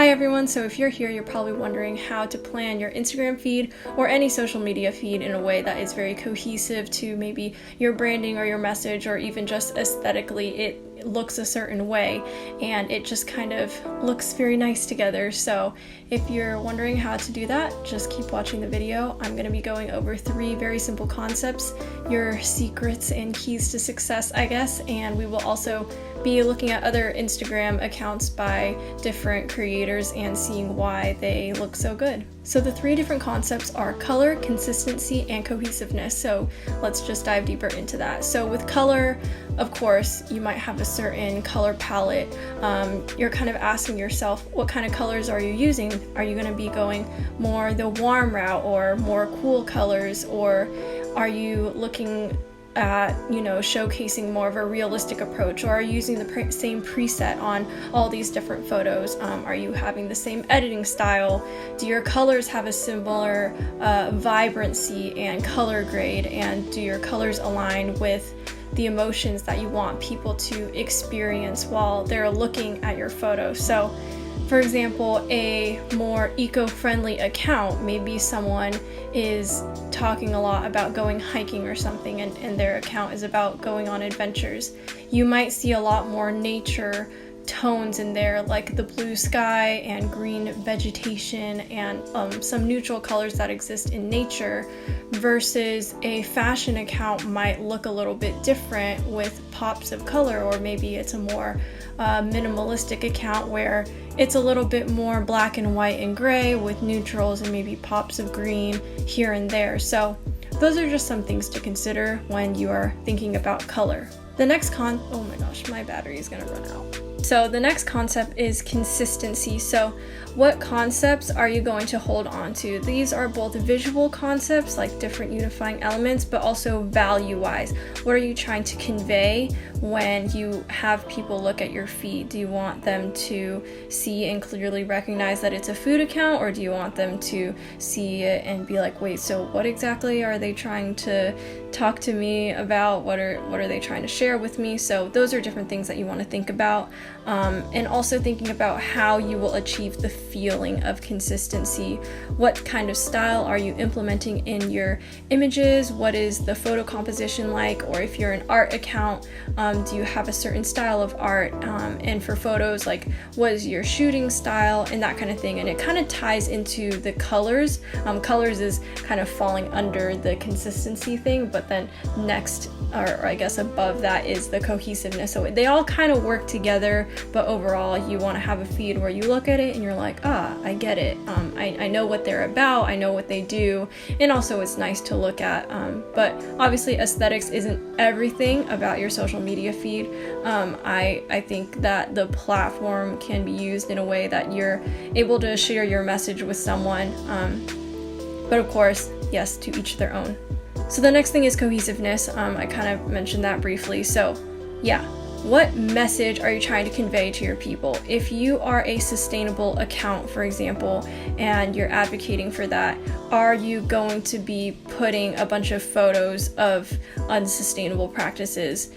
Hi everyone, so if you're here, you're probably wondering how to plan your Instagram feed or any social media feed in a way that is very cohesive to maybe your branding or your message, or even just aesthetically it looks a certain way and it just kind of looks very nice together. So if you're wondering how to do that, just keep watching the video. I'm going to be going over 3 very simple concepts, your secrets and keys to success, I guess, and we will also be looking at other Instagram accounts by different creators and seeing why they look so good. So the 3 different concepts are color, consistency, and cohesiveness. So let's just dive deeper into that. So with color, of course, you might have a certain color palette. You're kind of asking yourself, what kind of colors are you using? Are you going to be going more the warm route or more cool colors, or are you looking at, showcasing more of a realistic approach, or are you using the same preset on all these different photos? Are you having the same editing style? Do your colors have a similar vibrancy and color grade? And do your colors align with the emotions that you want people to experience while they're looking at your photo? So for example, a more eco-friendly account, maybe someone is talking a lot about going hiking or something, and their account is about going on adventures. You might see a lot more nature tones in there, like the blue sky and green vegetation and some neutral colors that exist in nature, versus a fashion account might look a little bit different with pops of color, or maybe it's a more minimalistic account where it's a little bit more black and white and gray with neutrals and maybe pops of green here and there. So those are just some things to consider when you are thinking about color. The next oh my gosh, my battery is gonna run out. So the next concept is consistency. So what concepts are you going to hold on to? These are both visual concepts, like different unifying elements, but also value-wise. What are you trying to convey when you have people look at your feed? Do you want them to see and clearly recognize that it's a food account, or do you want them to see it and be like, wait, so what exactly are they trying to talk to me about? What are they trying to share with me? So those are different things that you want to think about. And also thinking about how you will achieve the feeling of consistency. What kind of style are you implementing in your images? What is the photo composition like? Or if you're an art account, do you have a certain style of art? And for photos, like what is your shooting style and that kind of thing. And it kind of ties into the colors. Colors is kind of falling under the consistency thing, but then next, or I guess above that, is the cohesiveness. So they all kind of work together, but overall you want to have a feed where you look at it and you're like, I get it. I know what they're about, I know what they do, and also it's nice to look at. But obviously aesthetics isn't everything about your social media feed. I think that the platform can be used in a way that you're able to share your message with someone. But of course, yes, to each their own. So the next thing is cohesiveness. I kind of mentioned that briefly. So yeah, what message are you trying to convey to your people? If you are a sustainable account, for example, and you're advocating for that, are you going to be putting a bunch of photos of unsustainable practices?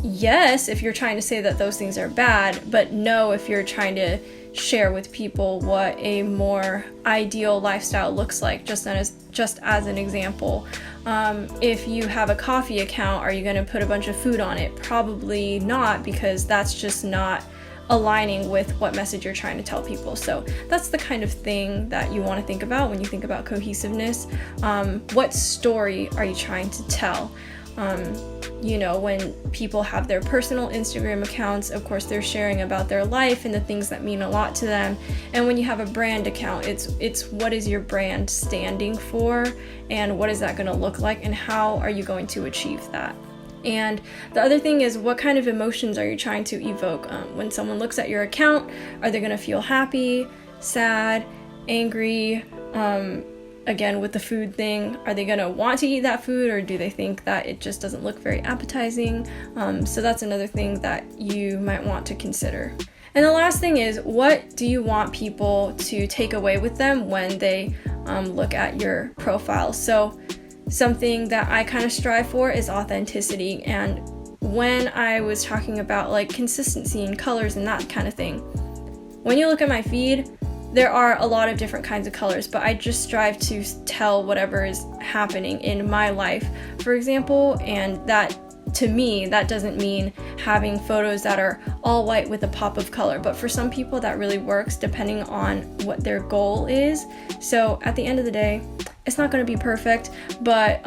Yes, if you're trying to say that those things are bad, but no, if you're trying to share with people what a more ideal lifestyle looks like. Just as an example, if you have a coffee account, are you going to put a bunch of food on it? Probably not, because that's just not aligning with what message you're trying to tell people. So that's the kind of thing that you want to think about when you think about cohesiveness. What story are you trying to tell? When people have their personal Instagram accounts, of course they're sharing about their life and the things that mean a lot to them. And when you have a brand account, it's what is your brand standing for, and what is that going to look like, and how are you going to achieve that? And the other thing is, what kind of emotions are you trying to evoke? When someone looks at your account, are they going to feel happy, sad, angry? Again, with the food thing, are they going to want to eat that food, or do they think that it just doesn't look very appetizing? So that's another thing that you might want to consider. And the last thing is, what do you want people to take away with them when they look at your profile? So something that I kind of strive for is authenticity. And when I was talking about like consistency and colors and that kind of thing, when you look at my feed, there are a lot of different kinds of colors, but I just strive to tell whatever is happening in my life, for example, and that, to me, that doesn't mean having photos that are all white with a pop of color, but for some people that really works depending on what their goal is. So at the end of the day, it's not going to be perfect, but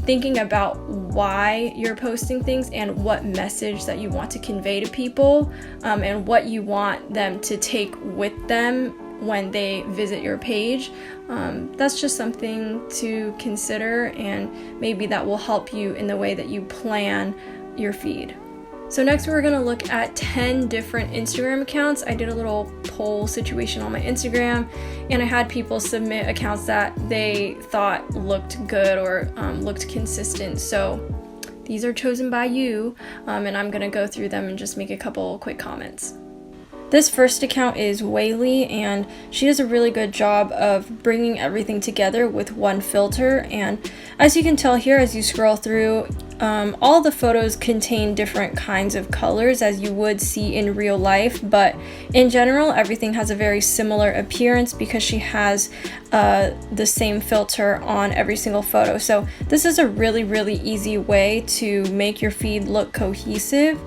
thinking about why you're posting things and what message that you want to convey to people, and what you want them to take with them when they visit your page, that's just something to consider, and maybe that will help you in the way that you plan your feed. So next we're going to look at 10 different Instagram accounts. I did a little poll situation on my Instagram, and I had people submit accounts that they thought looked good or looked consistent. So these are chosen by you, and I'm going to go through them and just make a couple quick comments. This first account is Lakey, and she does a really good job of bringing everything together with one filter. And as you can tell here, as you scroll through, all the photos contain different kinds of colors as you would see in real life, but in general, everything has a very similar appearance because she has the same filter on every single photo. So this is a really, really easy way to make your feed look cohesive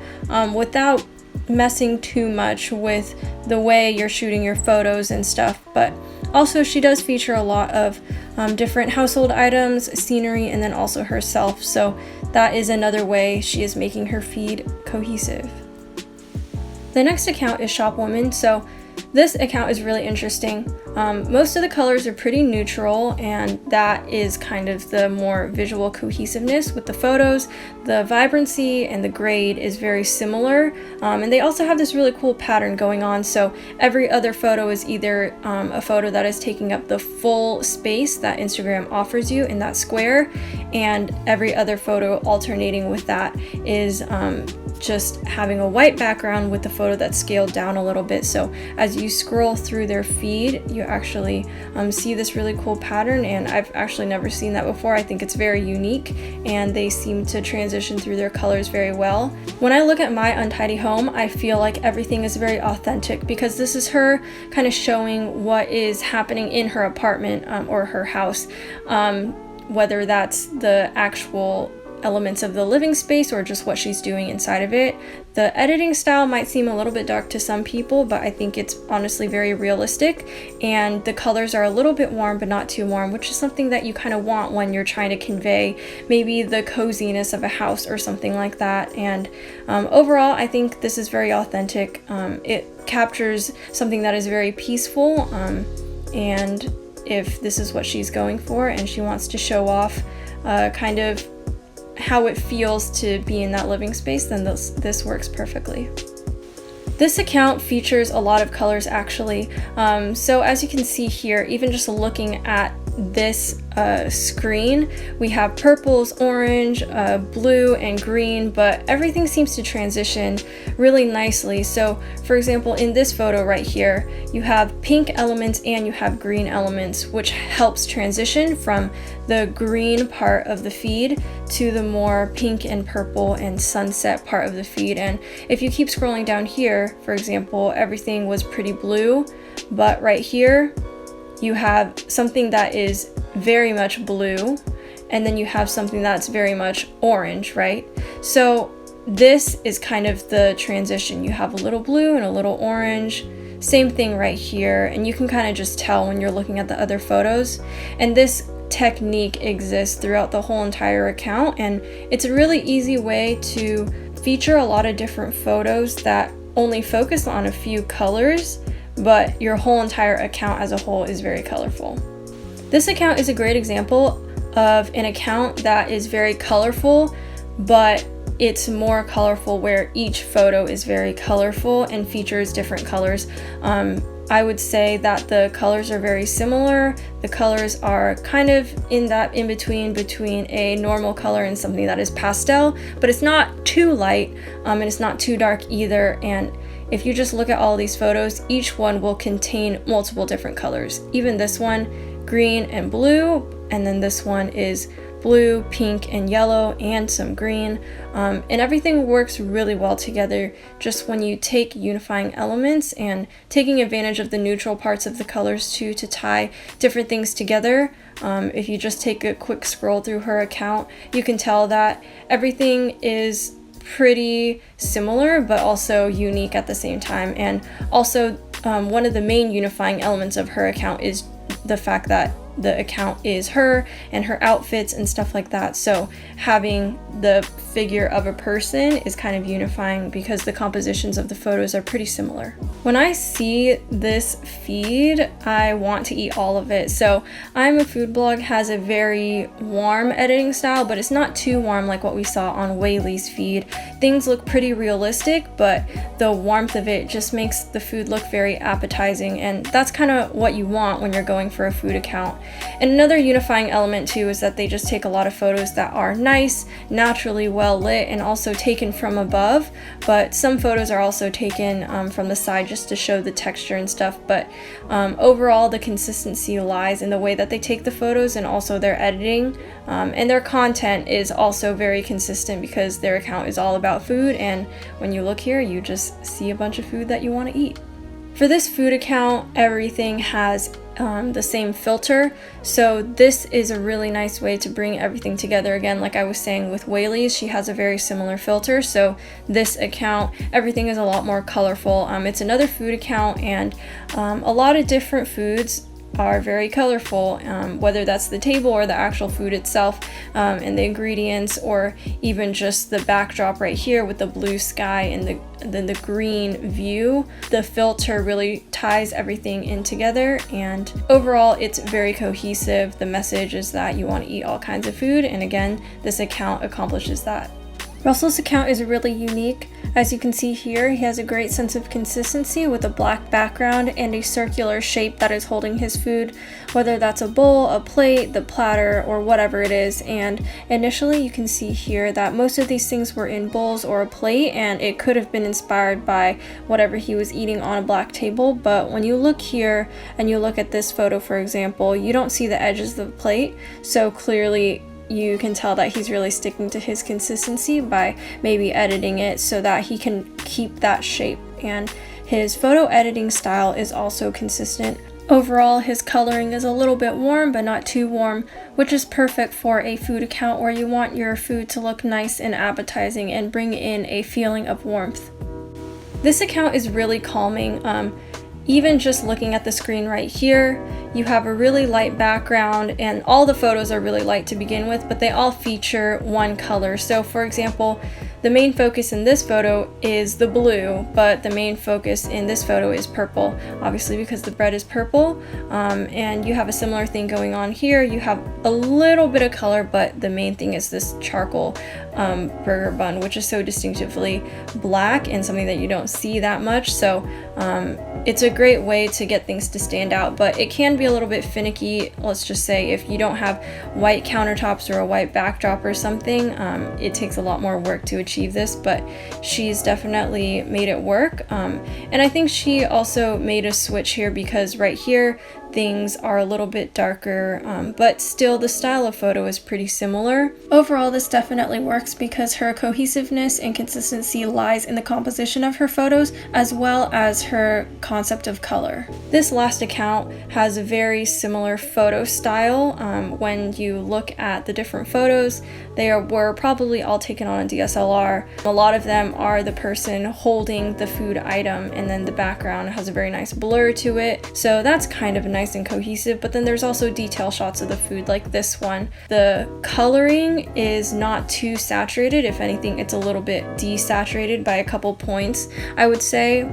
without messing too much with the way you're shooting your photos and stuff. But also she does feature a lot of different household items, scenery, and then also herself, so that is another way she is making her feed cohesive. The next account is Shopwoman. So this account is really interesting. Most of the colors are pretty neutral, and that is kind of the more visual cohesiveness with the photos. The vibrancy and the grade is very similar, and they also have this really cool pattern going on. So every other photo is either a photo that is taking up the full space that Instagram offers you in that square, and every other photo alternating with that is just having a white background with the photo that's scaled down a little bit. So as you scroll through their feed, you actually see this really cool pattern, and I've actually never seen that before. I think it's very unique, and they seem to transition through their colors very well. When I look at my untidy home, I feel like everything is very authentic because this is her kind of showing what is happening in her apartment or her house, whether that's the actual elements of the living space or just what she's doing inside of it. The editing style might seem a little bit dark to some people, but I think it's honestly very realistic, and the colors are a little bit warm but not too warm, which is something that you kind of want when you're trying to convey maybe the coziness of a house or something like that. And overall, I think this is very authentic. It captures something that is very peaceful, and if this is what she's going for and she wants to show off kind of how it feels to be in that living space, then this works perfectly. This account features a lot of colors actually. So as you can see here, even just looking at this screen, we have purples, orange, blue, and green, but everything seems to transition really nicely. So for example, in this photo right here, you have pink elements and you have green elements, which helps transition from the green part of the feed to the more pink and purple and sunset part of the feed. And if you keep scrolling down here, for example, everything was pretty blue, but right here you have something that is very much blue, and then you have something that's very much orange, right? So this is kind of the transition. You have a little blue and a little orange. Same thing right here, and you can kind of just tell when you're looking at the other photos. And this technique exists throughout the whole entire account, and it's a really easy way to feature a lot of different photos that only focus on a few colors, but your whole entire account as a whole is very colorful. This account is a great example of an account that is very colorful, but it's more colorful where each photo is very colorful and features different colors. I would say that the colors are very similar. The colors are kind of in that in-between between a normal color and something that is pastel, but it's not too light, and it's not too dark either. And if you just look at all these photos, each one will contain multiple different colors. Even this one, green and blue, and then this one is blue, pink, and yellow, and some green. And everything works really well together just when you take unifying elements and taking advantage of the neutral parts of the colors too to tie different things together. If you just take a quick scroll through her account, you can tell that everything is pretty similar but also unique at the same time. And also one of the main unifying elements of her account is the fact that the account is her and her outfits and stuff like that. So having the figure of a person is kind of unifying because the compositions of the photos are pretty similar. When I see this feed, I want to eat all of it. So I'm a Food Blog has a very warm editing style, but it's not too warm like what we saw on Whaley's feed. Things look pretty realistic, but the warmth of it just makes the food look very appetizing, and that's kind of what you want when you're going for a food account. And another unifying element too is that they just take a lot of photos that are nice, naturally well lit, and also taken from above, but some photos are also taken from the side just to show the texture and stuff. But overall the consistency lies in the way that they take the photos and also their editing, and their content is also very consistent because their account is all about food, and when you look here you just see a bunch of food that you want to eat. For this food account, everything has the same filter, so this is a really nice way to bring everything together. Again, like I was saying with Whaley's, she has a very similar filter, so this account, everything is a lot more colorful. It's another food account, and a lot of different foods are very colorful, whether that's the table or the actual food itself, and the ingredients, or even just the backdrop right here with the blue sky and then the green view. The filter really ties everything in together, and overall it's very cohesive. The message is that you want to eat all kinds of food, and again, this account accomplishes that. Russell's account is really unique. As you can see here, he has a great sense of consistency with a black background and a circular shape that is holding his food, whether that's a bowl, a plate, the platter, or whatever it is. And initially you can see here that most of these things were in bowls or a plate, and it could have been inspired by whatever he was eating on a black table. But when you look here and you look at this photo, for example, you don't see the edges of the plate, so clearly you can tell that he's really sticking to his consistency by maybe editing it so that he can keep that shape. And his photo editing style is also consistent. Overall, his coloring is a little bit warm but not too warm, which is perfect for a food account where you want your food to look nice and appetizing and bring in a feeling of warmth. This account is really calming. Even just looking at the screen right here, you have a really light background, and all the photos are really light to begin with, but they all feature one color. So for example, the main focus in this photo is the blue, but the main focus in this photo is purple, obviously because the bread is purple. And you have a similar thing going on here. You have a little bit of color, but the main thing is this charcoal burger bun, which is so distinctively black and something that you don't see that much. So it's a great way to get things to stand out, but it can be a little bit finicky. Let's just say if you don't have white countertops or a white backdrop or something, it takes a lot more work to achieve this, but she's definitely made it work. And I think she also made a switch here because right here things are a little bit darker, but still the style of photo is pretty similar. Overall, this definitely works because her cohesiveness and consistency lies in the composition of her photos as well as her concept of color. This last account has a very similar photo style. When you look at the different photos, they were probably all taken on a DSLR. A lot of them are the person holding the food item, and then the background has a very nice blur to it. So that's kind of nice and cohesive, but then there's also detail shots of the food like this one. The coloring is not too saturated. If anything, it's a little bit desaturated by a couple points, I would say,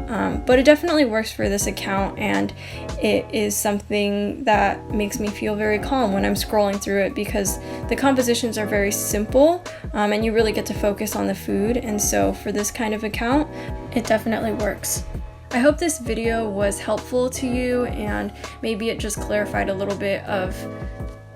but it definitely works for this account, and it is something that makes me feel very calm when I'm scrolling through it because the compositions are very simple, and you really get to focus on the food. And so for this kind of account, it definitely works. I hope this video was helpful to you, and maybe it just clarified a little bit of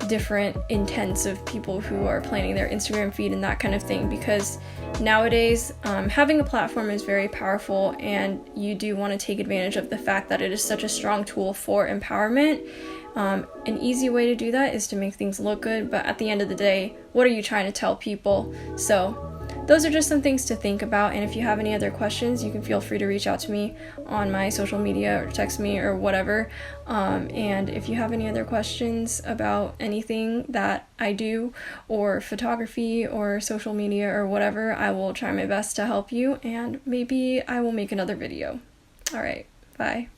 different intents of people who are planning their Instagram feed and that kind of thing, because nowadays having a platform is very powerful, and you do want to take advantage of the fact that it is such a strong tool for empowerment. An easy way to do that is to make things look good, but at the end of the day, what are you trying to tell people? So those are just some things to think about, and if you have any other questions, you can feel free to reach out to me on my social media or text me or whatever. And if you have any other questions about anything that I do, or photography or social media or whatever, I will try my best to help you, and maybe I will make another video. All right, bye.